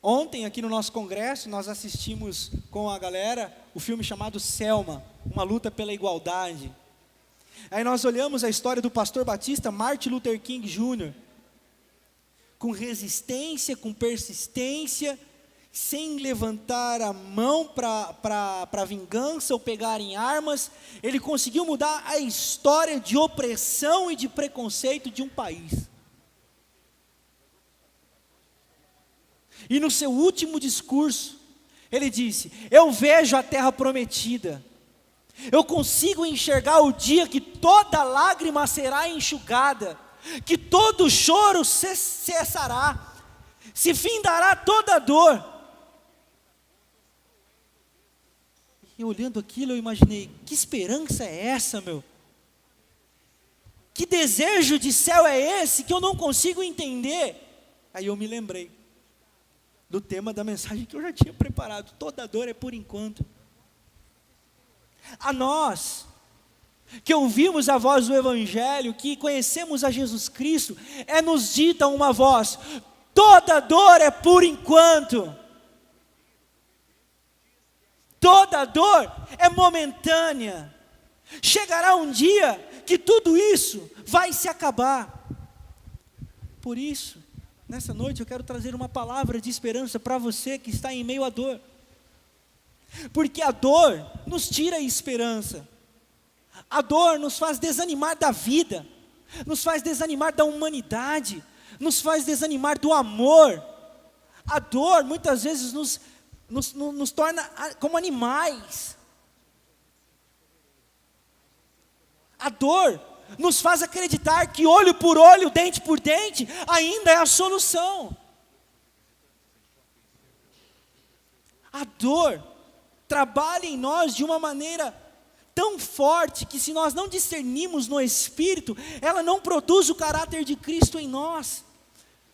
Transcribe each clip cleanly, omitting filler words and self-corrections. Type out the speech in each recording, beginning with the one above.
Ontem, aqui no nosso congresso, nós assistimos com a galera o filme chamado Selma, uma luta pela igualdade. Aí nós olhamos a história do pastor batista Martin Luther King Jr., com resistência, com persistência, sem levantar a mão para vingança ou pegar em armas, ele conseguiu mudar a história de opressão e de preconceito de um país. E no seu último discurso, ele disse: eu vejo a terra prometida, eu consigo enxergar o dia que toda lágrima será enxugada, que todo choro cessará, se findará toda dor. E olhando aquilo eu imaginei, que esperança é essa, meu? Que desejo de céu é esse que eu não consigo entender? Aí eu me lembrei do tema da mensagem que eu já tinha preparado: toda dor é por enquanto. A nós, que ouvimos a voz do Evangelho, que conhecemos a Jesus Cristo, nos dita uma voz: toda dor é por enquanto. Toda dor é momentânea. Chegará um dia que tudo isso vai se acabar. Por isso, nessa noite eu quero trazer uma palavra de esperança para você que está em meio à dor. Porque a dor nos tira a esperança. A dor nos faz desanimar da vida, nos faz desanimar da humanidade, nos faz desanimar do amor. A dor muitas vezes nos torna como animais. A dor nos faz acreditar que olho por olho, dente por dente, ainda é a solução. A dor trabalha em nós de uma maneira tão forte que, se nós não discernimos no Espírito, ela não produz o caráter de Cristo em nós,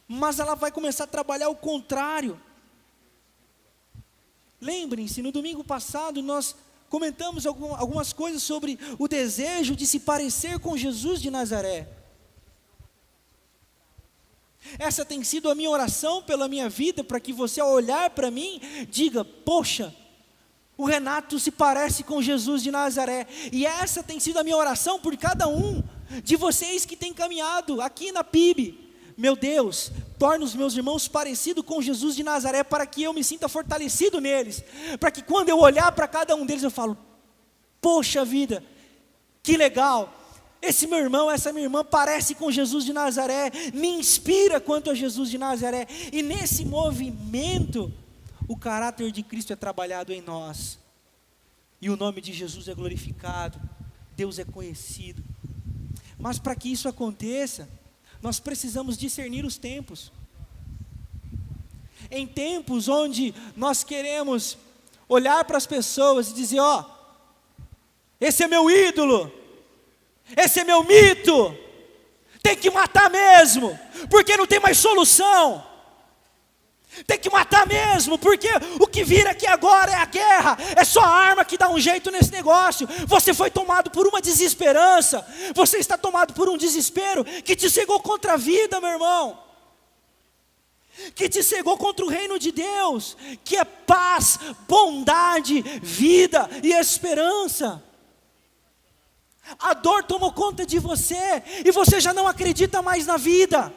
mas ela vai começar a trabalhar o contrário. Lembrem-se, no domingo passado nós comentamos algumas coisas sobre o desejo de se parecer com Jesus de Nazaré. Essa tem sido a minha oração pela minha vida, para que você, ao olhar para mim, diga: poxa, o Renato se parece com Jesus de Nazaré. E essa tem sido a minha oração por cada um de vocês que tem caminhado aqui na PIB. Meu Deus, torna os meus irmãos parecidos com Jesus de Nazaré, para que eu me sinta fortalecido neles, para que quando eu olhar para cada um deles eu falo: poxa vida, que legal, esse meu irmão, essa minha irmã parece com Jesus de Nazaré, me inspira quanto a Jesus de Nazaré. E nesse movimento, o caráter de Cristo é trabalhado em nós, e o nome de Jesus é glorificado, Deus é conhecido. Mas para que isso aconteça, nós precisamos discernir os tempos. Em tempos onde nós queremos olhar para as pessoas e dizer: ó, esse é meu ídolo, esse é meu mito, tem que matar mesmo, porque não tem mais solução. Tem que matar mesmo, porque o que vira aqui agora é a guerra, é só a arma que dá um jeito nesse negócio. Você foi tomado por uma desesperança, você está tomado por um desespero que te cegou contra a vida, meu irmão, que te cegou contra o reino de Deus, que é paz, bondade, vida e esperança. A dor tomou conta de você, e você já não acredita mais na vida.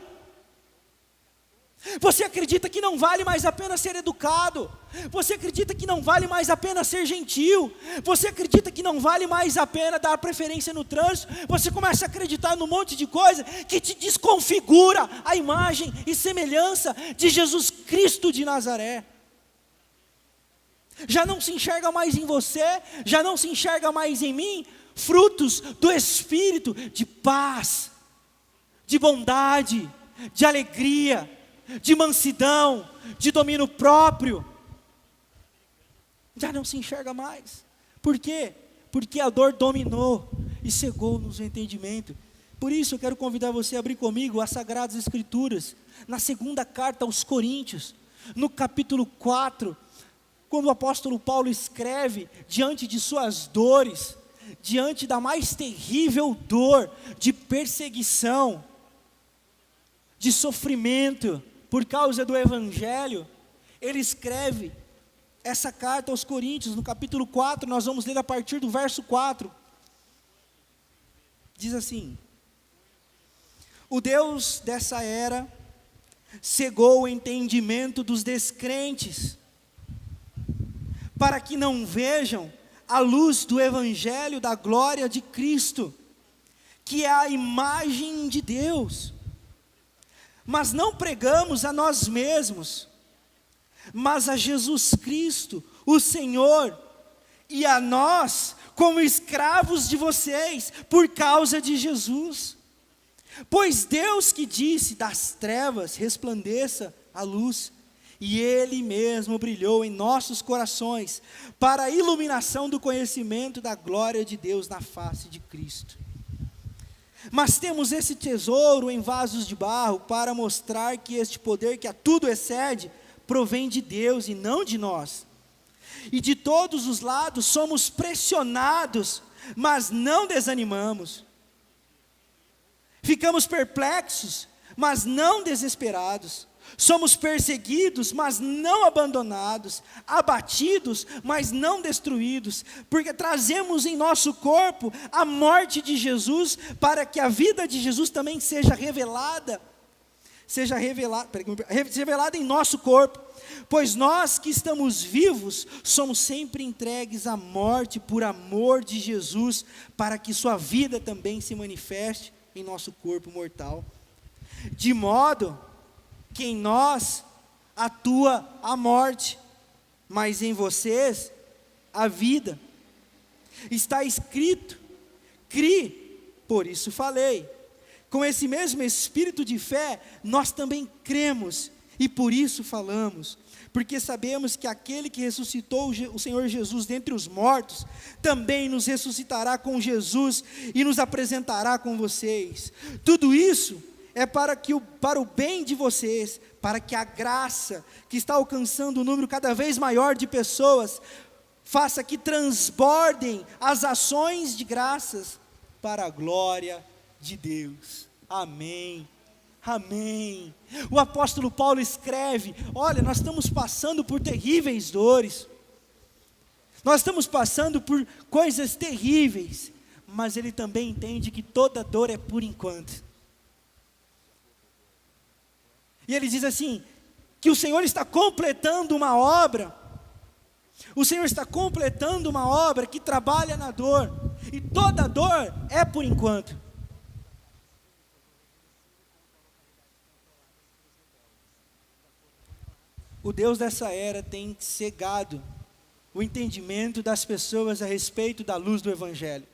Você acredita que não vale mais a pena ser educado, você acredita que não vale mais a pena ser gentil, você acredita que não vale mais a pena dar preferência no trânsito, você começa a acreditar num monte de coisa que te desconfigura a imagem e semelhança de Jesus Cristo de Nazaré. Já não se enxerga mais em você, já não se enxerga mais em mim frutos do Espírito de paz, de bondade, de alegria, de mansidão, de domínio próprio. Já não se enxerga mais. Por quê? Porque a dor dominou e cegou-nos o entendimento. Por isso eu quero convidar você a abrir comigo as Sagradas Escrituras, na segunda carta aos Coríntios, no capítulo 4, quando o apóstolo Paulo escreve diante de suas dores, diante da mais terrível dor de perseguição, de sofrimento, por causa do Evangelho, ele escreve essa carta aos Coríntios, no capítulo 4, nós vamos ler a partir do verso 4. Diz assim: o Deus dessa era cegou o entendimento dos descrentes, para que não vejam a luz do evangelho da glória de Cristo, que é a imagem de Deus. Mas não pregamos a nós mesmos, mas a Jesus Cristo, o Senhor, e a nós como escravos de vocês, por causa de Jesus. Pois Deus que disse, das trevas resplandeça a luz, e Ele mesmo brilhou em nossos corações, para a iluminação do conhecimento da glória de Deus na face de Cristo. Mas temos esse tesouro em vasos de barro, para mostrar que este poder que a tudo excede, provém de Deus e não de nós. E de todos os lados somos pressionados, mas não desanimamos. Ficamos perplexos, mas não desesperados. Somos perseguidos, mas não abandonados. Abatidos, mas não destruídos. Porque trazemos em nosso corpo a morte de Jesus, para que a vida de Jesus também seja revelada em nosso corpo. Pois nós que estamos vivos, somos sempre entregues à morte por amor de Jesus, para que sua vida também se manifeste em nosso corpo mortal. De modo que em nós atua a morte, mas em vocês a vida. Está escrito: cri, por isso falei. Com esse mesmo espírito de fé, nós também cremos, e por isso falamos, porque sabemos que aquele que ressuscitou o Senhor Jesus dentre os mortos, também nos ressuscitará com Jesus, e nos apresentará com vocês. Tudo isso é para o bem de vocês, para que a graça que está alcançando um número cada vez maior de pessoas, faça que transbordem as ações de graças, para a glória de Deus. Amém. Amém. O apóstolo Paulo escreve: olha, nós estamos passando por terríveis dores, nós estamos passando por coisas terríveis, mas ele também entende que toda dor é por enquanto. E ele diz assim, que o Senhor está completando uma obra, o Senhor está completando uma obra que trabalha na dor, e toda dor é por enquanto. O Deus dessa era tem cegado o entendimento das pessoas a respeito da luz do Evangelho.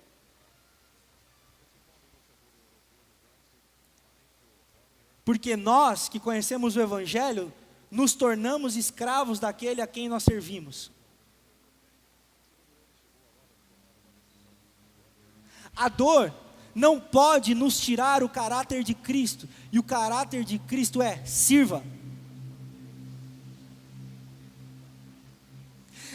Porque nós que conhecemos o Evangelho, nos tornamos escravos daquele a quem nós servimos. A dor não pode nos tirar o caráter de Cristo, e o caráter de Cristo é: sirva.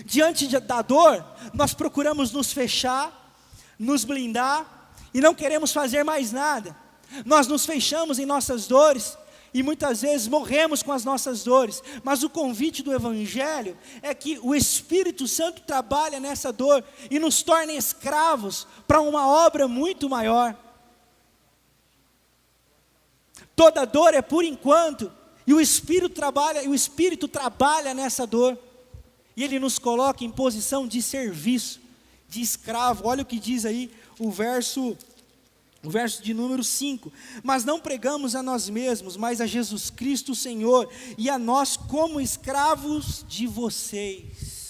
Diante da dor, nós procuramos nos fechar, nos blindar, e não queremos fazer mais nada. Nós nos fechamos em nossas dores, e muitas vezes morremos com as nossas dores. Mas o convite do Evangelho é que o Espírito Santo trabalha nessa dor, e nos torna escravos para uma obra muito maior. Toda dor é por enquanto, e o Espírito trabalha nessa dor. E Ele nos coloca em posição de serviço, de escravo. Olha o que diz aí o verso de número 5. Mas não pregamos a nós mesmos, mas a Jesus Cristo o Senhor, e a nós como escravos de vocês.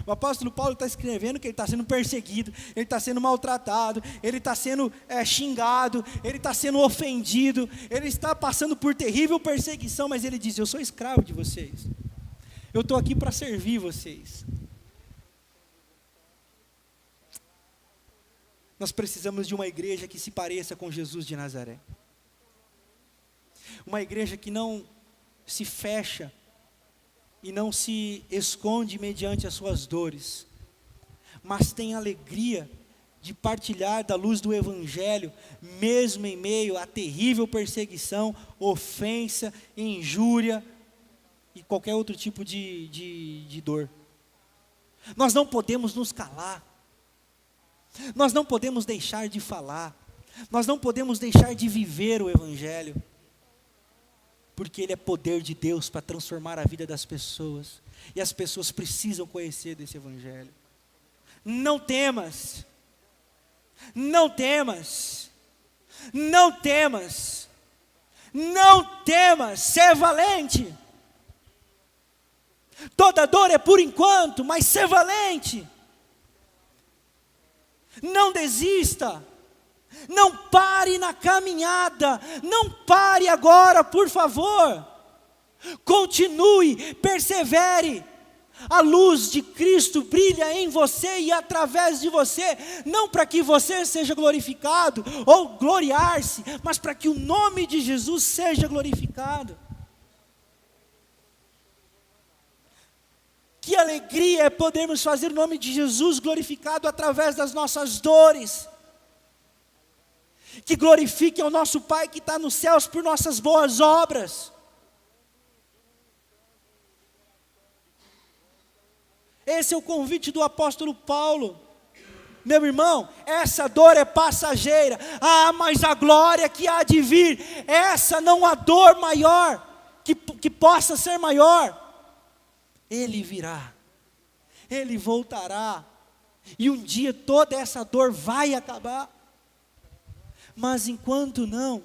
O apóstolo Paulo está escrevendo que ele está sendo perseguido, ele está sendo maltratado, ele está sendo xingado, ele está sendo ofendido, ele está passando por terrível perseguição, mas ele diz: eu sou escravo de vocês, eu estou aqui para servir vocês. Nós precisamos de uma igreja que se pareça com Jesus de Nazaré, uma igreja que não se fecha e não se esconde mediante as suas dores, mas tem alegria de partilhar da luz do Evangelho, mesmo em meio à terrível perseguição, ofensa, injúria e qualquer outro tipo de dor. Nós não podemos nos calar, nós não podemos deixar de falar, nós não podemos deixar de viver o Evangelho, porque ele é poder de Deus para transformar a vida das pessoas, e as pessoas precisam conhecer desse Evangelho. Não temas, não temas, não temas, não temas, ser valente. Toda dor é por enquanto, mas ser valente. Não desista, não pare na caminhada, não pare agora, por favor. Continue, persevere. A luz de Cristo brilha em você e através de você, não para que você seja glorificado ou gloriar-se, mas para que o nome de Jesus seja glorificado. Que alegria é podermos fazer o nome de Jesus glorificado através das nossas dores. Que glorifique ao nosso Pai que está nos céus por nossas boas obras. Esse é o convite do apóstolo Paulo. Meu irmão, essa dor é passageira. Ah, mas a glória que há de vir, essa não há dor maior, que possa ser maior. Ele virá, ele voltará, e um dia toda essa dor vai acabar. Mas enquanto não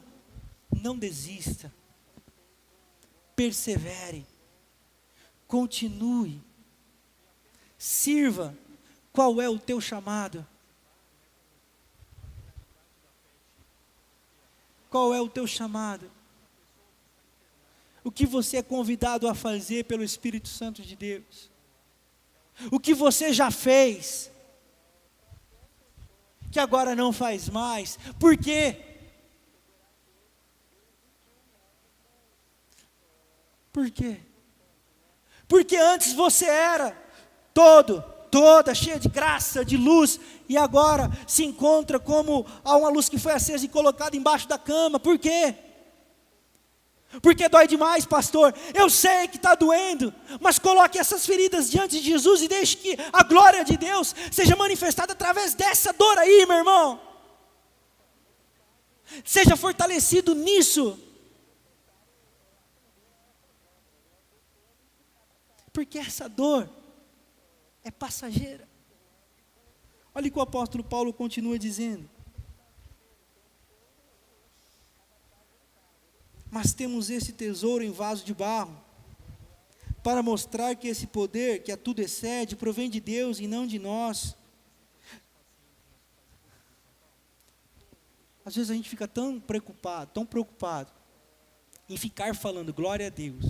desista, persevere, continue, sirva. Qual é o teu chamado? Qual é o teu chamado? O que você é convidado a fazer pelo Espírito Santo de Deus? O que você já fez, que agora não faz mais? Por quê? Por quê? Porque antes você era toda cheia de graça, de luz, e agora se encontra como uma luz que foi acesa e colocada embaixo da cama. Por quê? Porque dói demais, pastor. Eu sei que está doendo, mas coloque essas feridas diante de Jesus e deixe que a glória de Deus seja manifestada através dessa dor aí, meu irmão. Seja fortalecido nisso. Porque essa dor é passageira. Olha o que o apóstolo Paulo continua dizendo. Mas temos esse tesouro em vaso de barro, para mostrar que esse poder, que a tudo excede, provém de Deus e não de nós. Às vezes a gente fica tão preocupado em ficar falando glória a Deus.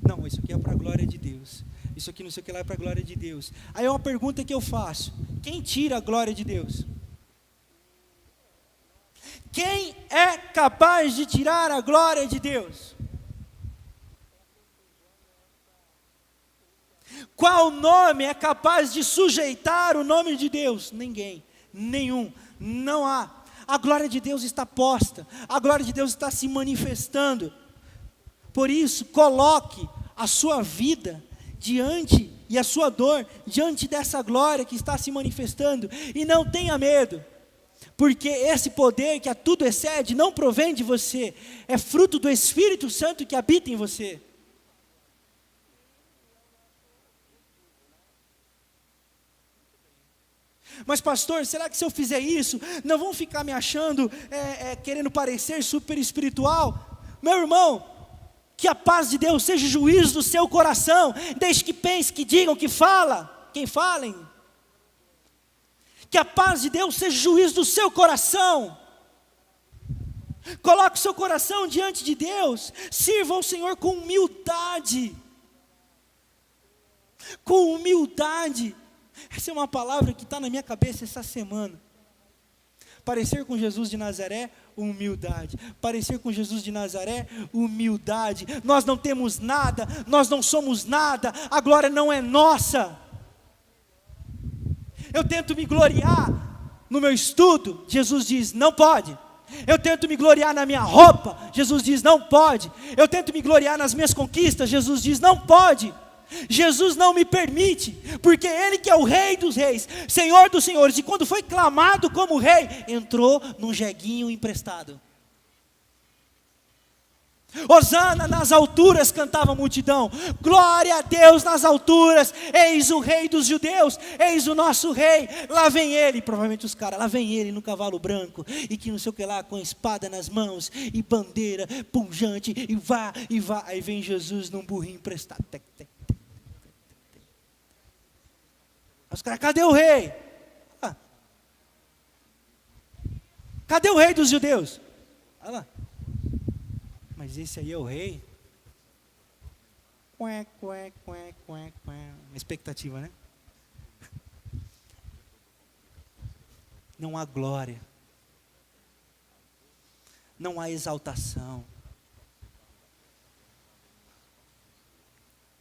Não, isso aqui é para a glória de Deus. Isso aqui não sei o que lá é para a glória de Deus. Aí é uma pergunta que eu faço: quem tira a glória de Deus? Quem é capaz de tirar a glória de Deus? Qual nome é capaz de sujeitar o nome de Deus? Ninguém, nenhum, não há. A glória de Deus está posta, a glória de Deus está se manifestando. Por isso, coloque a sua vida diante, e a sua dor diante dessa glória que está se manifestando, e não tenha medo. Porque esse poder que a tudo excede não provém de você, é fruto do Espírito Santo que habita em você. Mas pastor, será que se eu fizer isso, não vão ficar me achando, querendo parecer super espiritual? Meu irmão, que a paz de Deus seja o juízo do seu coração, desde que pense, que digam, que fala, quem falem. Que a paz de Deus seja o juízo do seu coração. Coloque o seu coração diante de Deus. Sirva ao Senhor com humildade. Com humildade. Essa é uma palavra que está na minha cabeça essa semana. Parecer com Jesus de Nazaré, humildade. Parecer com Jesus de Nazaré, humildade. Nós não temos nada, nós não somos nada, a glória não é nossa. Eu tento me gloriar no meu estudo, Jesus diz, não pode. Eu tento me gloriar na minha roupa, Jesus diz, não pode. Eu tento me gloriar nas minhas conquistas, Jesus diz, não pode. Jesus não me permite, porque Ele que é o Rei dos reis, Senhor dos senhores, e quando foi clamado como rei, entrou num jeguinho emprestado. Hosana nas alturas, cantava a multidão, glória a Deus nas alturas, eis o Rei dos judeus, eis o nosso rei, lá vem ele, provavelmente os caras, lá vem ele no cavalo branco, e que não sei o que lá, com espada nas mãos, e bandeira pujante, e vá, aí vem Jesus num burrinho emprestado, tec, tec. Os caras, cadê o rei? Cadê o rei dos judeus? Olha lá. Mas esse aí é o rei? Uma expectativa, né? Não há glória. Não há exaltação.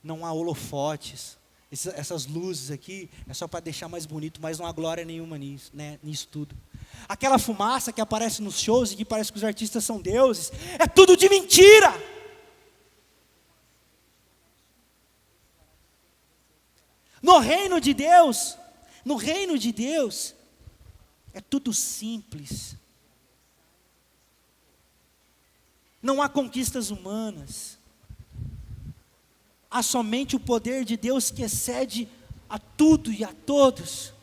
Não há holofotes. Essas luzes aqui é só para deixar mais bonito, mas não há glória nenhuma nisso, né, nisso tudo. Aquela fumaça que aparece nos shows e que parece que os artistas são deuses, é tudo de mentira. No reino de Deus, é tudo simples. Não há conquistas humanas. Há somente o poder de Deus que excede a tudo e a todos.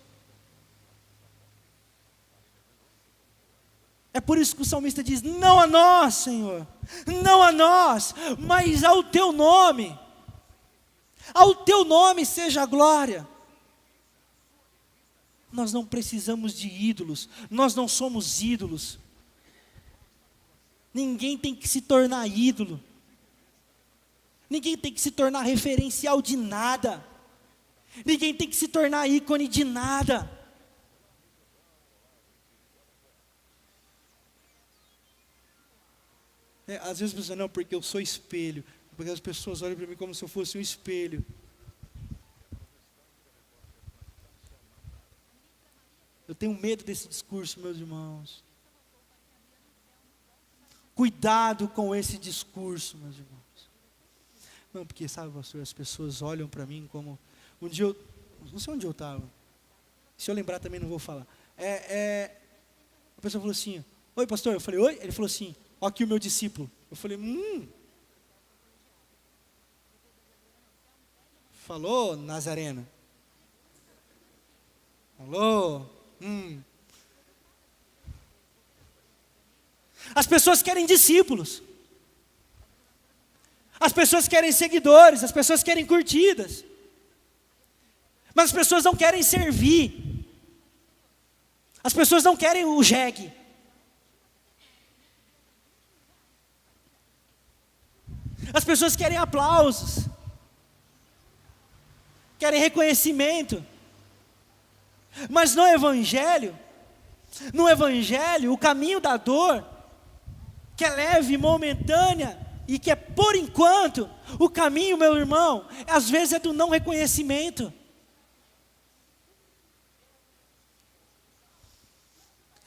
É por isso que o salmista diz, não a nós, Senhor, não a nós, mas ao Teu nome seja a glória. Nós não precisamos de ídolos, nós não somos ídolos. Ninguém tem que se tornar ídolo. Ninguém tem que se tornar referencial de nada. Ninguém tem que se tornar ícone de nada. Às vezes você não, porque eu sou espelho. Porque as pessoas olham para mim como se eu fosse um espelho. Eu tenho medo desse discurso, meus irmãos. Cuidado com esse discurso, meus irmãos. Não, porque sabe, pastor, as pessoas olham para mim como... Um dia eu... Não sei onde eu estava. Se eu lembrar também não vou falar. A pessoa falou assim, oi pastor, eu falei, oi? Ele falou assim, ó aqui o meu discípulo. Eu falei, Falou, Nazareno. Falou, As pessoas querem discípulos. As pessoas querem seguidores, as pessoas querem curtidas. Mas as pessoas não querem servir. As pessoas não querem o jegue. As pessoas querem aplausos. Querem reconhecimento. Mas no Evangelho, o caminho da dor, que é leve e momentânea, e que é por enquanto, o caminho, meu irmão, às vezes é do não reconhecimento.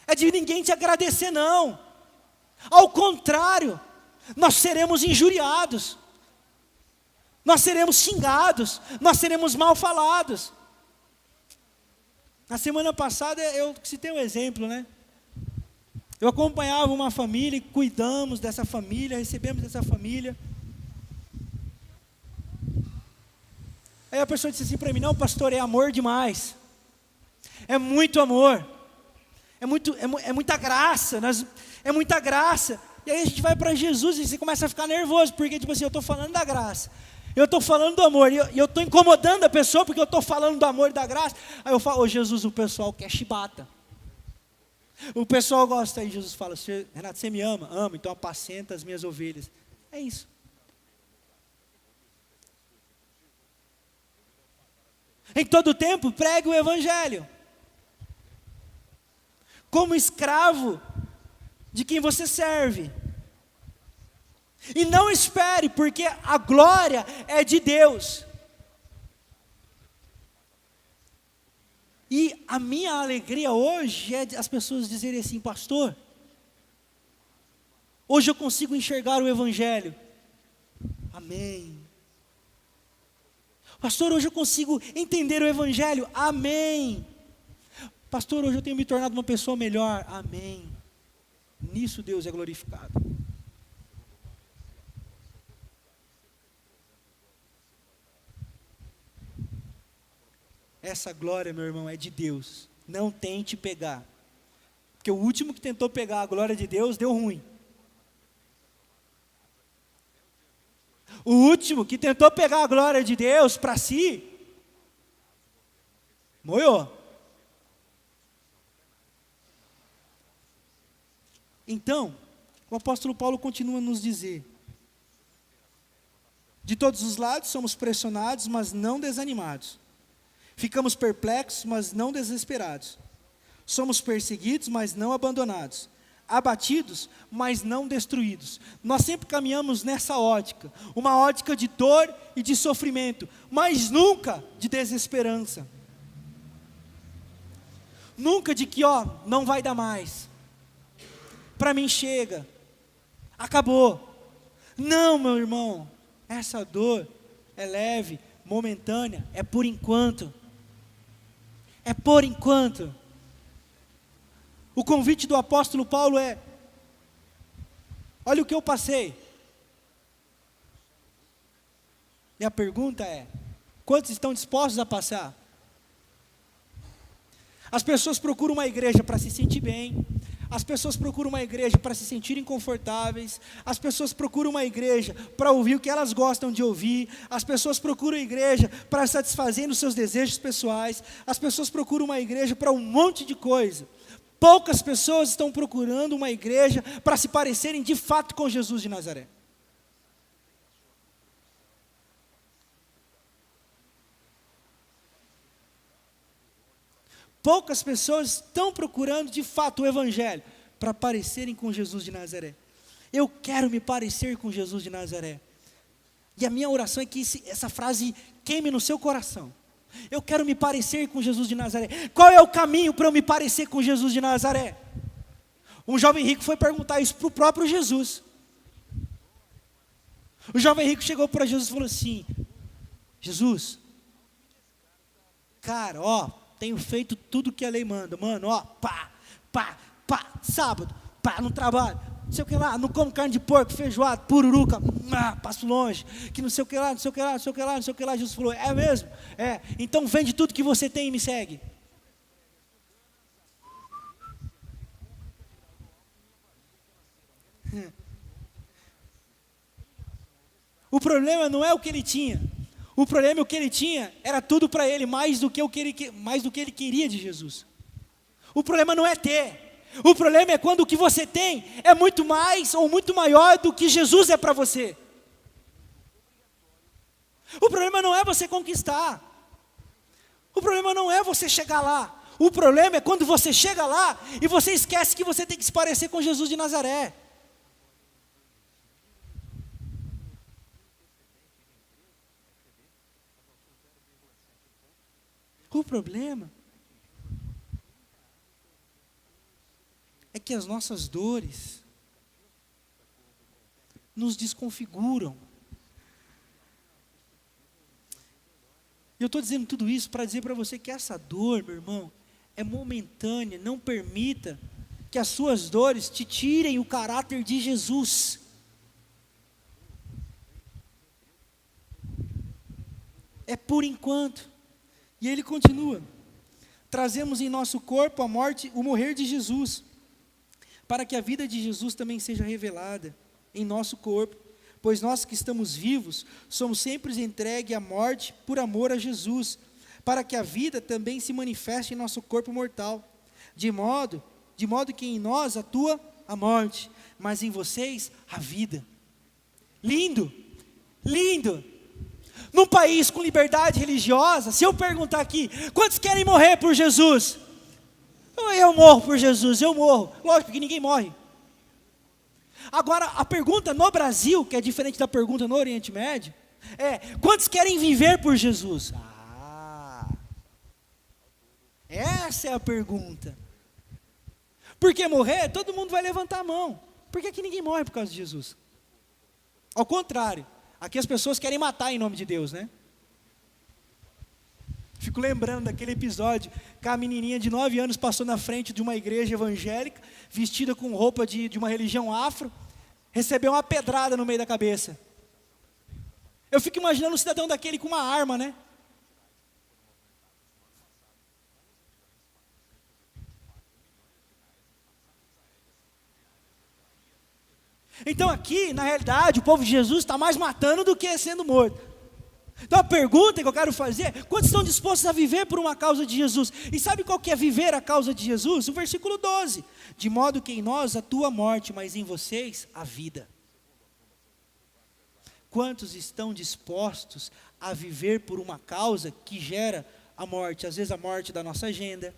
É de ninguém te agradecer, não. Ao contrário, nós seremos injuriados. Nós seremos xingados, nós seremos mal falados. Na semana passada eu citei um exemplo, né? Eu acompanhava uma família, cuidamos dessa família, recebemos dessa família. Aí a pessoa disse assim para mim, não pastor, é amor demais. É muito amor. É muita graça, é muita graça. E aí a gente vai para Jesus e você começa a ficar nervoso, porque tipo assim, eu estou falando da graça. Eu estou falando do amor, e eu estou incomodando a pessoa, porque eu estou falando do amor e da graça. Aí eu falo, Jesus, o pessoal quer chibata. O pessoal gosta, aí Jesus fala, Renato, você me ama? Amo, então apacenta as minhas ovelhas. É isso. Em todo tempo, pregue o Evangelho. Como escravo de quem você serve. E não espere, porque a glória é de Deus. E a minha alegria hoje é as pessoas dizerem assim: pastor, hoje eu consigo enxergar o Evangelho. Amém. Pastor, hoje eu consigo entender o Evangelho. Amém. Pastor, hoje eu tenho me tornado uma pessoa melhor. Amém. Nisso Deus é glorificado. Essa glória, meu irmão, é de Deus. Não tente pegar. Porque o último que tentou pegar a glória de Deus deu ruim. O último que tentou pegar a glória de Deus para si, moiou. Então, o apóstolo Paulo continua a nos dizer: de todos os lados somos pressionados, mas não desanimados. Ficamos perplexos, mas não desesperados. Somos perseguidos, mas não abandonados. Abatidos, mas não destruídos. Nós sempre caminhamos nessa ótica, uma ótica de dor e de sofrimento, mas nunca de desesperança. Nunca de que, não vai dar mais. Para mim chega, acabou. Não, meu irmão, essa dor é leve, momentânea, é por enquanto. É por enquanto. O convite do apóstolo Paulo é: olha o que eu passei. E a pergunta é: quantos estão dispostos a passar? As pessoas procuram uma igreja para se sentir bem. As pessoas procuram uma igreja para se sentirem confortáveis. As pessoas procuram uma igreja para ouvir o que elas gostam de ouvir. As pessoas procuram a igreja para satisfazer os seus desejos pessoais. As pessoas procuram uma igreja para um monte de coisa. Poucas pessoas estão procurando uma igreja para se parecerem de fato com Jesus de Nazaré. Poucas pessoas estão procurando de fato o Evangelho para parecerem com Jesus de Nazaré. Eu quero me parecer com Jesus de Nazaré. E a minha oração é que essa frase queime no seu coração. Eu quero me parecer com Jesus de Nazaré. Qual é o caminho para eu me parecer com Jesus de Nazaré? Um jovem rico foi perguntar isso para o próprio Jesus. O jovem rico chegou para Jesus e falou assim: Jesus, cara, tenho feito tudo que a lei manda, mano, sábado, no trabalho, não sei o que lá, não como carne de porco, feijoada, pururuca, passo longe, que não sei o que lá, não sei o que lá, não sei o que lá, não sei o que lá. Jesus falou: é mesmo? É, então vende tudo que você tem e me segue. O problema não é o que ele tinha. O problema é o que ele tinha, era tudo para ele, mais do que ele queria de Jesus. O problema não é ter. O problema é quando o que você tem é muito mais ou muito maior do que Jesus é para você. O problema não é você conquistar. O problema não é você chegar lá. O problema é quando você chega lá e você esquece que você tem que se parecer com Jesus de Nazaré. O problema é que as nossas dores nos desconfiguram. E eu estou dizendo tudo isso para dizer para você que essa dor, meu irmão, é momentânea. Não permita que as suas dores te tirem o caráter de Jesus. É por enquanto. E ele continua: trazemos em nosso corpo a morte, o morrer de Jesus, para que a vida de Jesus também seja revelada em nosso corpo, pois nós que estamos vivos, somos sempre entregues à morte por amor a Jesus, para que a vida também se manifeste em nosso corpo mortal, de modo que em nós atua a morte, mas em vocês a vida. Lindo, lindo. Num país com liberdade religiosa, se eu perguntar aqui: quantos querem morrer por Jesus? Eu morro por Jesus, eu morro. Lógico que ninguém morre. Agora, a pergunta no Brasil, que é diferente da pergunta no Oriente Médio, é: quantos querem viver por Jesus? Essa é a pergunta. Porque morrer, todo mundo vai levantar a mão. Por que ninguém morre por causa de Jesus? Ao contrário, aqui as pessoas querem matar em nome de Deus, né? Fico lembrando daquele episódio que a menininha de 9 anos passou na frente de uma igreja evangélica, vestida com roupa de uma religião afro, recebeu uma pedrada no meio da cabeça. Eu fico imaginando um cidadão daquele com uma arma, né? Então aqui, na realidade, o povo de Jesus está mais matando do que sendo morto. Então a pergunta que eu quero fazer é: quantos estão dispostos a viver por uma causa de Jesus? E sabe qual que é viver a causa de Jesus? O versículo 12: de modo que em nós atua a morte, mas em vocês a vida. Quantos estão dispostos a viver por uma causa que gera a morte? Às vezes a morte da nossa agenda,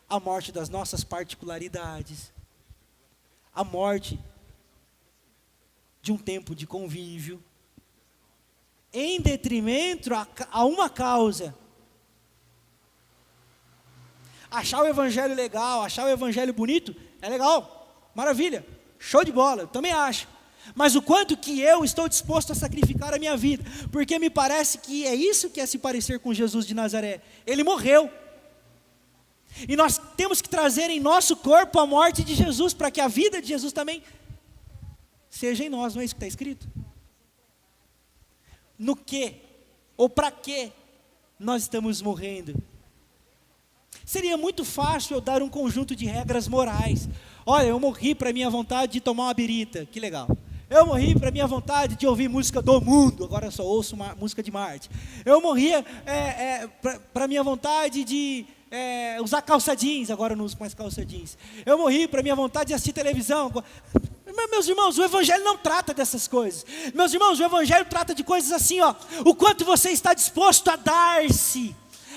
a morte das nossas particularidades, a morte de um tempo de convívio, em detrimento a uma causa. Achar o evangelho legal, achar o evangelho bonito, é legal, maravilha, show de bola, eu também acho. Mas o quanto que eu estou disposto a sacrificar a minha vida, porque me parece que é isso que é se parecer com Jesus de Nazaré. Ele morreu, e nós temos que trazer em nosso corpo a morte de Jesus, para que a vida de Jesus também seja em nós. Não é isso que está escrito? No que, ou para que nós estamos morrendo? Seria muito fácil eu dar um conjunto de regras morais. Olha, eu morri para a minha vontade de tomar uma birita, que legal. Eu morri para a minha vontade de ouvir música do mundo, agora eu só ouço música de Marte. Eu morria para a minha vontade de usar calça jeans, agora eu não uso mais calça jeans. Eu morri para a minha vontade de assistir televisão. Meus irmãos, o evangelho não trata dessas coisas. Meus irmãos, o evangelho trata de coisas assim, ó. O quanto você está disposto a dar-se,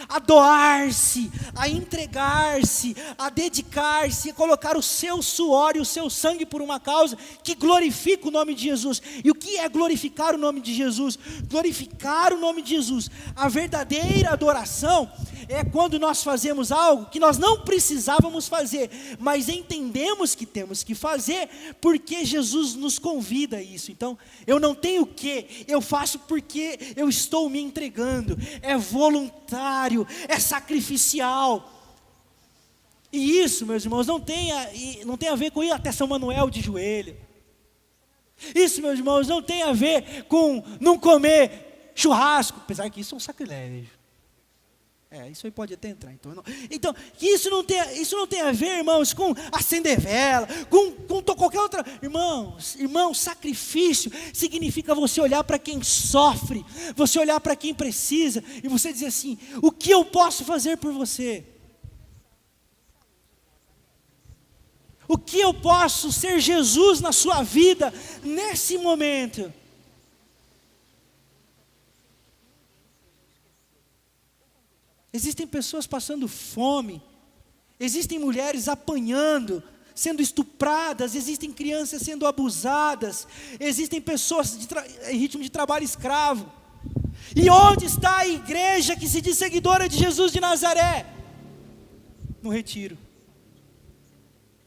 a doar-se, a entregar-se, a dedicar-se, a colocar o seu suor e o seu sangue por uma causa que glorifica o nome de Jesus. E o que é glorificar o nome de Jesus? Glorificar o nome de Jesus. A verdadeira adoração é quando nós fazemos algo que nós não precisávamos fazer, mas entendemos que temos que fazer, porque Jesus nos convida a isso. Então, eu não tenho o que, eu faço porque eu estou me entregando, é voluntário, é sacrificial. E isso, meus irmãos, não tem a ver com ir até São Manuel de joelho. Isso, meus irmãos, não tem a ver com não comer churrasco, apesar que isso é um sacrilégio. Isso aí pode até entrar. Então, isso não tem a ver, irmãos, com acender vela, com qualquer outra. Irmãos, sacrifício significa você olhar para quem sofre, você olhar para quem precisa, e você dizer assim: o que eu posso fazer por você? O que eu posso ser Jesus na sua vida, nesse momento? Existem pessoas passando fome, existem mulheres apanhando, sendo estupradas, existem crianças sendo abusadas, existem pessoas em ritmo de trabalho escravo. E onde está a igreja que se diz seguidora de Jesus de Nazaré? No retiro,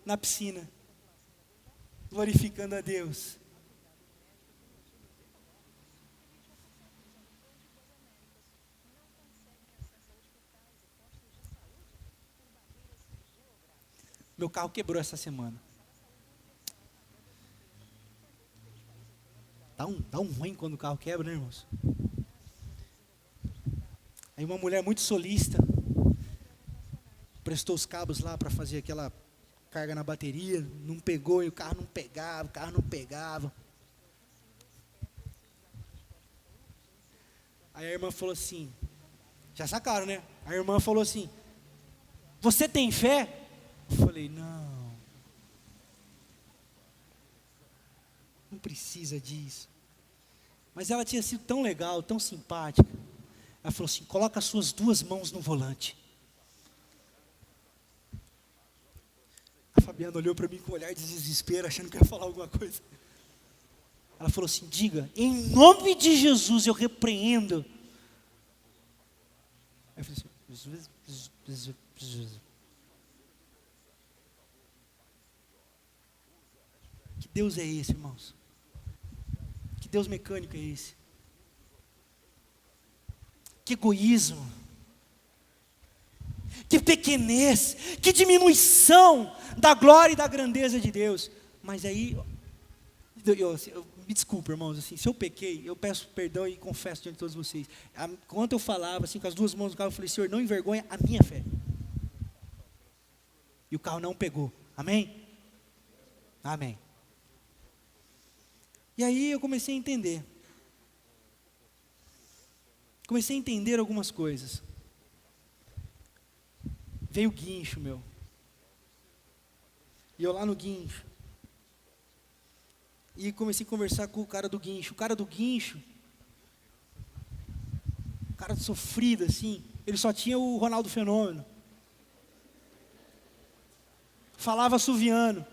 na piscina, glorificando a Deus. Meu carro quebrou essa semana. Dá um ruim quando o carro quebra, né, irmãos? Aí uma mulher muito solista prestou os cabos lá para fazer aquela carga na bateria, não pegou, e o carro não pegava. Aí a irmã falou assim, já sacaram, né? A irmã falou assim: você tem fé? Eu falei: não precisa disso. Mas ela tinha sido tão legal, tão simpática. Ela falou assim: coloca as suas 2 mãos no volante. A Fabiana olhou para mim com um olhar de desespero, achando que eu ia falar alguma coisa. Ela falou assim: diga, em nome de Jesus eu repreendo. Eu falei assim: Que Deus é esse, irmãos? Que Deus mecânico é esse? Que egoísmo, que pequenez, que diminuição da glória e da grandeza de Deus. Mas aí, me desculpa, irmãos, assim, se eu pequei, eu peço perdão e confesso diante de todos vocês. Enquanto eu falava, assim, com as duas mãos no carro, eu falei: Senhor, não envergonha a minha fé. E o carro não pegou, amém? Amém. E aí eu comecei a entender. Comecei a entender algumas coisas. Veio o guincho, meu. E eu lá no guincho. E comecei a conversar com o cara do guincho. O cara do guincho, cara sofrido assim, ele só tinha o Ronaldo Fenômeno. Falava assoviano.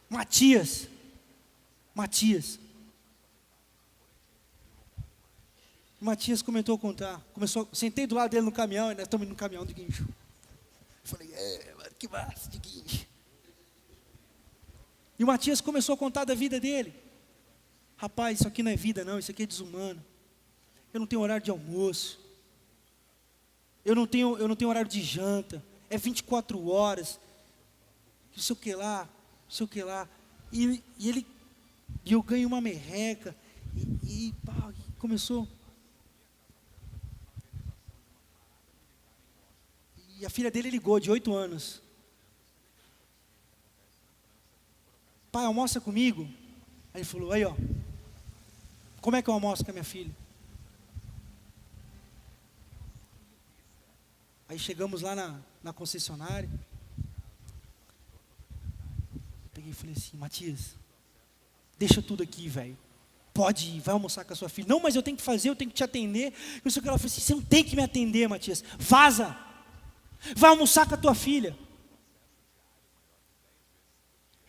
Matias. Matias começou a contar. Sentei do lado dele no caminhão, e nós estamos indo no caminhão de guincho. Falei: mano, que massa de guincho. E o Matias começou a contar da vida dele. Rapaz, isso aqui não é vida não, isso aqui é desumano. Eu não tenho horário de almoço. Eu não tenho horário de janta. É 24 horas. Não sei o que lá. E eu ganho uma merreca. E começou. E a filha dele ligou, de 8 anos. Pai, almoça comigo? Aí ele falou: aí ó, como é que eu almoço com a minha filha? Aí chegamos lá na concessionária. Peguei e falei assim: Matias, deixa tudo aqui, velho. Pode ir, vai almoçar com a sua filha. Não, mas eu tenho que fazer, eu tenho que te atender. Não sei o que. Ela falou assim: você não tem que me atender, Matias. Vaza. Vai almoçar com a tua filha.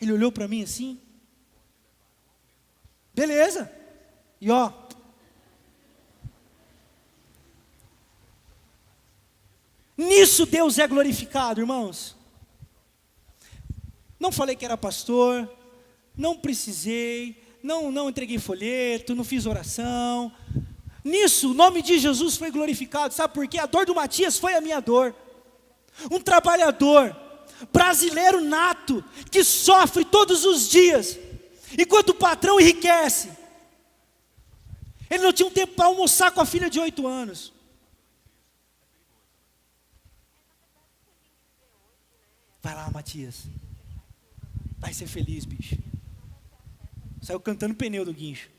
Ele olhou para mim assim. Beleza. E ó. Nisso Deus é glorificado, irmãos. Não falei que era pastor. Não precisei. Não entreguei folheto. Não fiz oração. Nisso o nome de Jesus foi glorificado. Sabe por quê? A dor do Matias foi a minha dor. Um trabalhador brasileiro nato, que sofre todos os dias, enquanto o patrão enriquece. Ele não tinha um tempo para almoçar com a filha de 8 anos. Vai lá, Matias. Vai ser feliz, bicho. Saiu cantando pneu do guincho.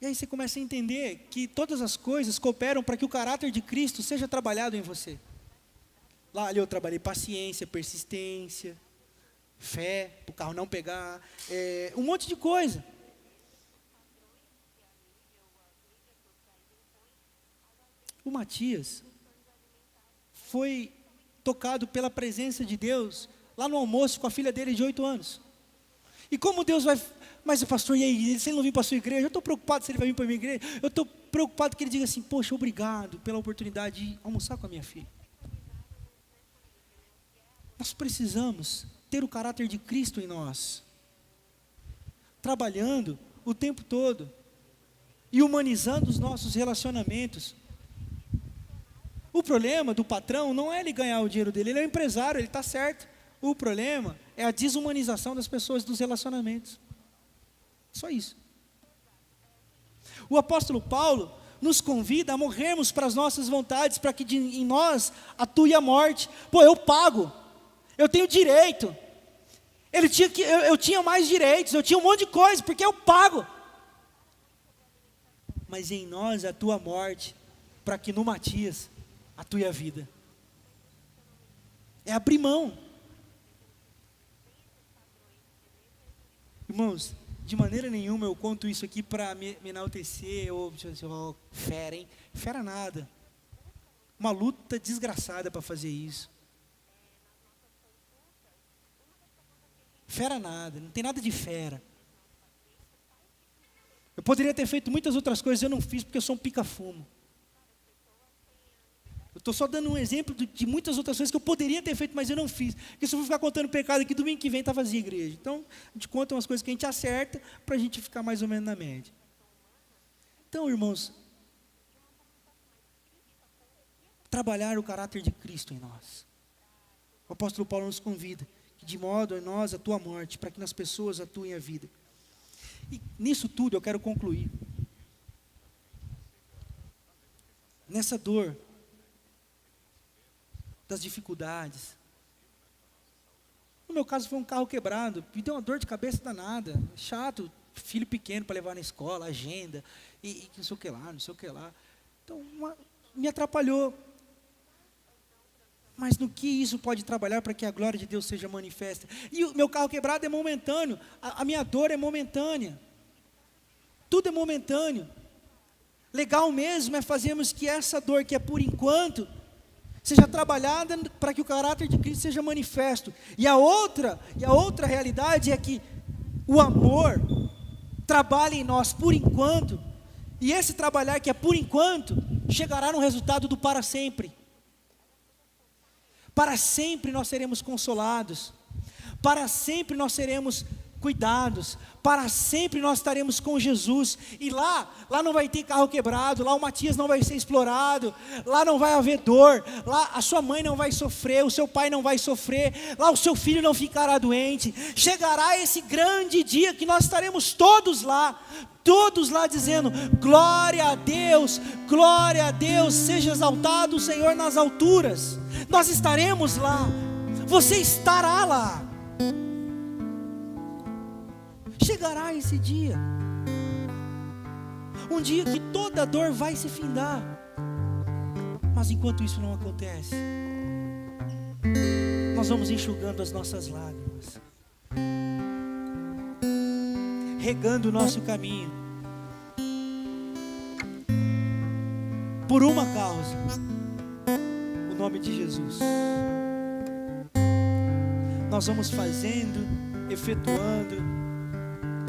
E aí você começa a entender que todas as coisas cooperam para que o caráter de Cristo seja trabalhado em você. Lá ali eu trabalhei paciência, persistência, fé, para o carro não pegar, um monte de coisa. O Matias foi tocado pela presença de Deus lá no almoço com a filha dele de 8 anos. E como Deus vai... Mas o pastor, e aí, se ele não vir para a sua igreja, eu estou preocupado se ele vai vir para a minha igreja. Eu estou preocupado que ele diga assim: poxa, obrigado pela oportunidade de almoçar com a minha filha. Nós precisamos ter o caráter de Cristo em nós, trabalhando o tempo todo e humanizando os nossos relacionamentos. O problema do patrão não é ele ganhar o dinheiro dele, ele é um empresário, ele está certo. O problema é a desumanização das pessoas, dos relacionamentos. Só isso. O apóstolo Paulo nos convida a morrermos para as nossas vontades, para que em nós atue a morte. Pô, eu pago, eu tenho direito. Eu tinha mais direitos, eu tinha um monte de coisa, porque eu pago. Mas em nós atua a morte, para que no Matias atue a vida. É abrir mão. Irmãos, de maneira nenhuma eu conto isso aqui para me enaltecer, ou fera, hein? Fera nada. Uma luta desgraçada para fazer isso. Fera nada, não tem nada de fera. Eu poderia ter feito muitas outras coisas, eu não fiz porque eu sou um pica-fumo. Eu estou só dando um exemplo de muitas outras coisas que eu poderia ter feito, mas eu não fiz. Porque se eu for ficar contando pecado aqui, domingo que vem está vazia a igreja. Então, a gente conta umas coisas que a gente acerta, para a gente ficar mais ou menos na média. Então, irmãos, trabalhar o caráter de Cristo em nós. O apóstolo Paulo nos convida, que de modo em nós a tua morte, para que nas pessoas atuem a vida. E nisso tudo eu quero concluir. Nessa dor, das dificuldades. No meu caso foi um carro quebrado, me deu uma dor de cabeça danada, chato, filho pequeno para levar na escola, agenda, e não sei o que lá, não sei o que lá. Então, me atrapalhou. Mas no que isso pode trabalhar para que a glória de Deus seja manifesta? E o meu carro quebrado é momentâneo, a minha dor é momentânea. Tudo é momentâneo. Legal mesmo é fazermos que essa dor que é por enquanto seja trabalhada para que o caráter de Cristo seja manifesto. E a outra realidade é que o amor trabalha em nós por enquanto, e esse trabalhar que é por enquanto, chegará no resultado do para sempre. Para sempre nós seremos consolados, para sempre nós seremos cuidados, para sempre nós estaremos com Jesus, e lá não vai ter carro quebrado, lá o Matias não vai ser explorado, lá não vai haver dor, lá a sua mãe não vai sofrer, o seu pai não vai sofrer, lá o seu filho não ficará doente. Chegará esse grande dia que nós estaremos todos lá dizendo, glória a Deus, seja exaltado o Senhor nas alturas. Nós estaremos lá, você estará lá. Chegará esse dia, um dia que toda dor vai se findar, mas enquanto isso não acontece, nós vamos enxugando as nossas lágrimas, regando o nosso caminho, por uma causa, o nome de Jesus. Nós vamos fazendo, efetuando,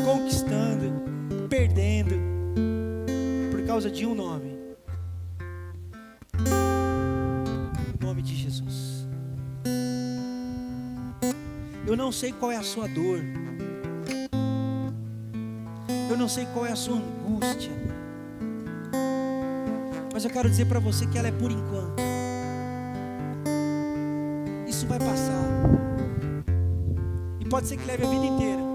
conquistando, perdendo, por causa de um nome, o nome de Jesus. Eu não sei qual é a sua dor, eu não sei qual é a sua angústia, mas eu quero dizer para você que ela é por enquanto. Isso vai passar, e pode ser que leve a vida inteira.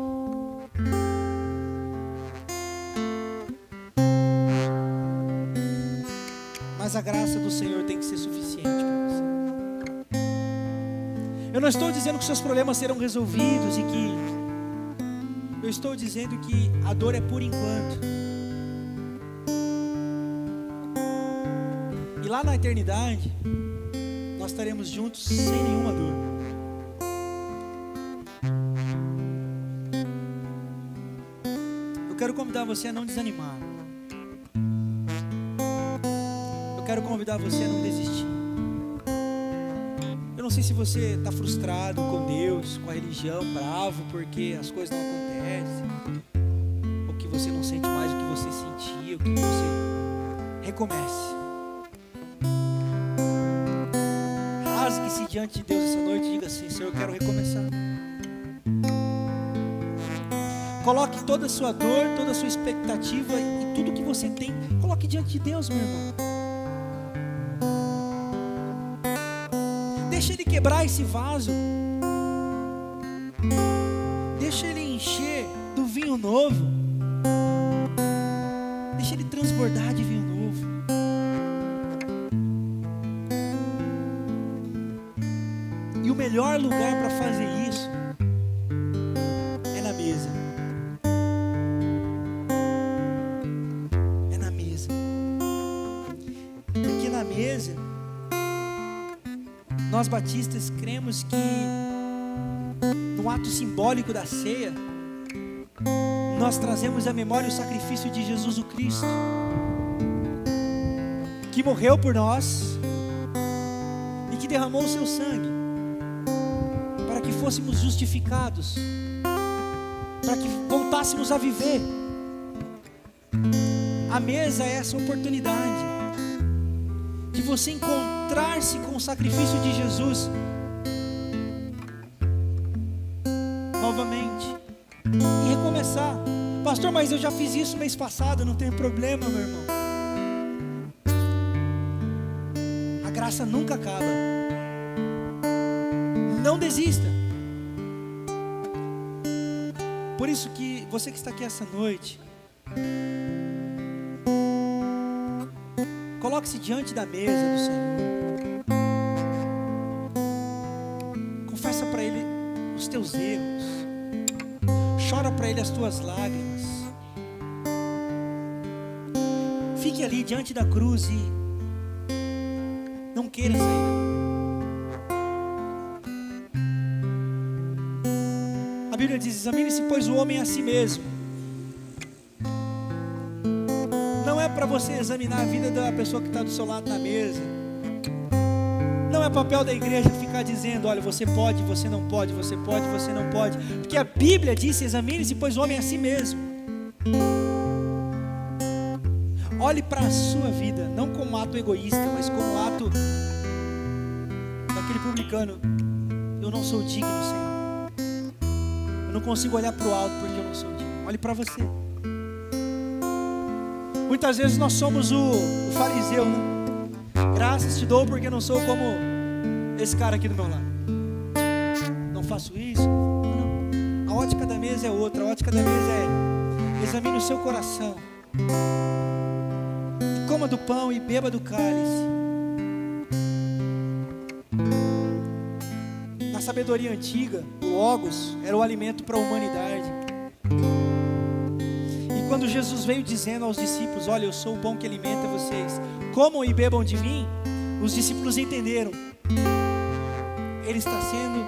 Mas a graça do Senhor tem que ser suficiente para você. Eu não estou dizendo que seus problemas serão resolvidos e que... Eu estou dizendo que a dor é por enquanto. E lá na eternidade, nós estaremos juntos sem nenhuma dor. Eu quero convidar você a não desanimar. Eu quero convidar você a não desistir. Eu não sei se você está frustrado com Deus, com a religião, bravo porque as coisas não acontecem, ou que você não sente mais o que você sentia, o que você... Recomece. Rasgue-se diante de Deus essa noite e diga assim: Senhor, eu quero recomeçar. Coloque toda a sua dor, toda a sua expectativa e tudo que você tem, coloque diante de Deus, meu irmão. Deixa Ele quebrar esse vaso. Deixa Ele encher do vinho novo. Deixa Ele transbordar de vinho novo. E o melhor lugar para fazer isso é na mesa. É na mesa. Porque na mesa, nós batistas cremos que no ato simbólico da ceia, nós trazemos à memória o sacrifício de Jesus o Cristo, que morreu por nós e que derramou o seu sangue para que fôssemos justificados, para que voltássemos a viver. A mesa é essa oportunidade de você encontrar-se com o sacrifício de Jesus novamente e recomeçar. Pastor, mas eu já fiz isso mês passado, não tem problema, meu irmão. A graça nunca acaba. Não desista. Por isso que você que está aqui essa noite, coloque-se diante da mesa do Senhor. Confessa para Ele os teus erros. Chora para Ele as tuas lágrimas. Fique ali diante da cruz e não queira sair. A Bíblia diz: examine-se, pois, o homem a si mesmo. Não é para você examinar a vida da pessoa que está do seu lado na mesa. Não é papel da igreja ficar dizendo: olha, você pode, você não pode, você pode, você não pode. Porque a Bíblia diz: examine-se, pois, o homem a si mesmo. Olhe para a sua vida, não como ato egoísta, mas como ato daquele publicano: eu não sou digno, Senhor. Eu não consigo olhar para o alto porque eu não sou digno. Olhe para você. Muitas vezes nós somos o fariseu, né? Graças te dou porque eu não sou como esse cara aqui do meu lado. Não faço isso. Não. A ótica da mesa é outra. A ótica da mesa é: examine o seu coração. Coma do pão e beba do cálice. Na sabedoria antiga, o Logos era o alimento para a humanidade. E quando Jesus veio dizendo aos discípulos: olha, eu sou o pão que alimenta vocês, comam e bebam de mim, os discípulos entenderam: Ele está sendo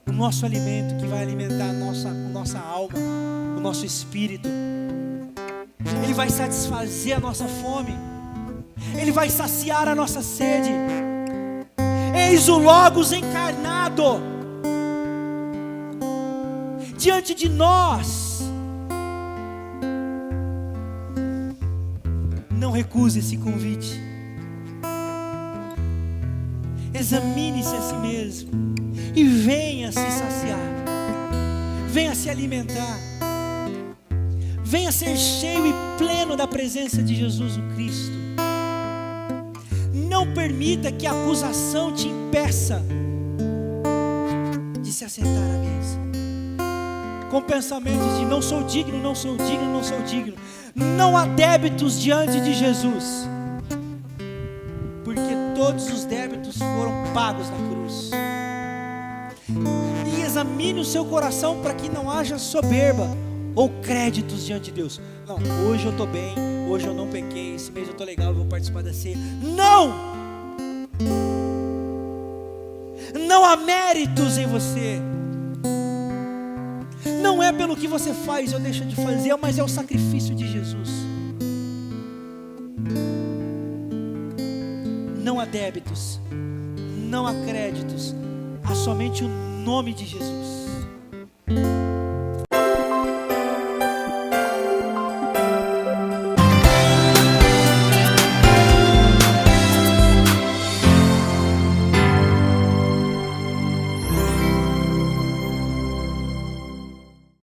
o nosso alimento, que vai alimentar a nossa alma, o nosso espírito. Ele vai satisfazer a nossa fome. Ele vai saciar a nossa sede. Eis o Logos encarnado diante de nós. Não recuse esse convite. Examine-se a si mesmo e venha se saciar. Venha se alimentar. Venha ser cheio e pleno da presença de Jesus o Cristo. Não permita que a acusação te impeça de se assentar à mesa com pensamentos de: não sou digno, não sou digno, não sou digno. Não há débitos diante de Jesus, porque todos os débitos foram pagos na cruz. E examine o seu coração para que não haja soberba ou créditos diante de Deus. Não, hoje eu estou bem, hoje eu não pequei, esse mês eu estou legal, eu vou participar da ceia. Não! Não há méritos em você. Não é pelo que você faz ou deixa de fazer, mas é o sacrifício de Jesus. Não há débitos, não há créditos, há somente o nome de Jesus.